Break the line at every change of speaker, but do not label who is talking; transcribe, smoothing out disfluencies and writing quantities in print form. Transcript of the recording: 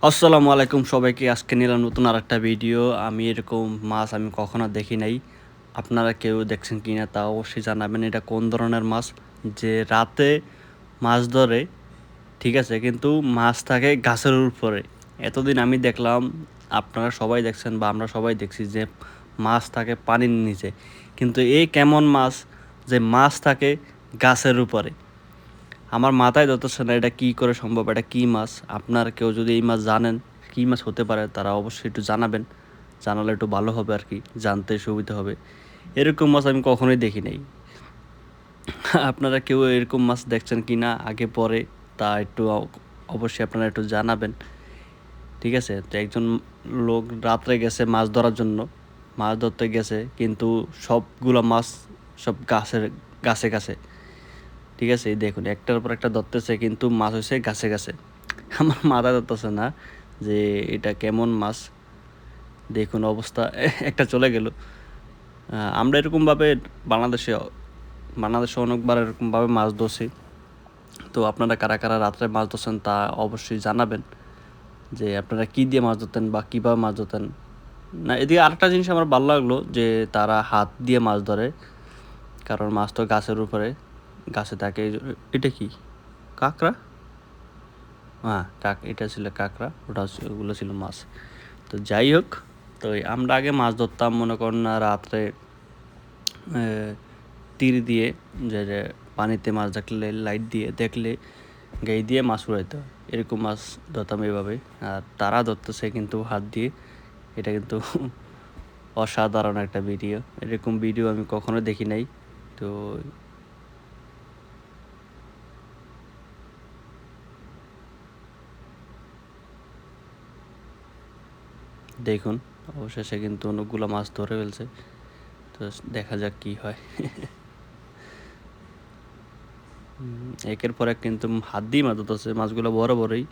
আসসালামু আলাইকুম সবাইকে। আজকে নিলাম নতুন আরেকটা ভিডিও। আমি এরকম মাছ আমি কখনো দেখি নাই। আপনারা কেউ দেখছেন কিনা তা অবশ্যই জানাবেন। এটা কোন ধরনের মাছ যে রাতে মাছ ধরে, ঠিক আছে, কিন্তু মাছ থাকে গাছের উপরে। এতদিন আমি দেখলাম, আপনারা সবাই দেখছেন বা আমরা সবাই দেখছি যে মাছ থাকে পানির নিচে, কিন্তু এই কেমন মাছ যে মাছ থাকে গাছের উপরে। আমার মাথায় ধরতেছে না এটা কী করে সম্ভব, এটা কী মাছ। আপনার কেউ যদি এই মাছ জানেন কী মাছ হতে পারে তারা অবশ্যই একটু জানাবেন। জানালে একটু ভালো হবে আর কি, জানতে সুবিধা হবে। এরকম মাছ আমি কখনোই দেখি নাই। আপনারা কেউ এরকম মাছ দেখছেন কি না আগে পরে তা একটু অবশ্যই আপনারা একটু জানাবেন। ঠিক আছে, তো একজন লোক রাত্রে গেছে মাছ ধরার জন্য, মাছ ধরতে গেছে কিন্তু সবগুলো মাছ সব গাছে গাছে। ঠিক আছে, এই দেখুন একটার পর একটা ধরতেছে কিন্তু মাছ হয়েছে গাছে গাছে। আমার মাথা ধরতেছে না যে এটা কেমন মাছ। দেখুন অবস্থা, একটা চলে গেল। আমরা এরকমভাবে বাংলাদেশে বাংলাদেশে অনেকবার এরকমভাবে মাছ ধরছি। তো আপনারা কারা কারা রাত্রে মাছ ধরছেন তা অবশ্যই জানাবেন যে আপনারা কী দিয়ে মাছ ধরতেন বা কীভাবে মাছ ধরতেন। না, এদিকে আরেকটা জিনিস আমার ভালো লাগলো যে তারা হাত দিয়ে মাছ ধরে, কারণ মাছ তো গাছের উপরে গাছে থাকে। এটা কি কাঁকড়া? হ্যাঁ, এটা ছিল কাঁকড়া, ওগুলো ছিল মাছ। তো যাই হোক, তো আমরা আগে মাছ ধরতাম মনে করেন না রাত্রে তীর দিয়ে, যে পানিতে মাছ দেখলে লাইট দিয়ে দেখলে গাই দিয়ে মাছ উড়াইতো, এরকম মাছ ধরতাম এভাবে। আর তারা ধরতেছে কিন্তু হাত দিয়ে, এটা কিন্তু অসাধারণ একটা ভিডিও। এরকম ভিডিও আমি কখনো দেখি নাই। তো দেখুন অবশেষে কিন্তু অনেকগুলো মাছ ধরে ফেলছে। তো দেখা যাক কি হয়। একের পর এক কিন্তু হাত দিয়ে মাছ ধরতেছে, মাছগুলো বড় বড়ই।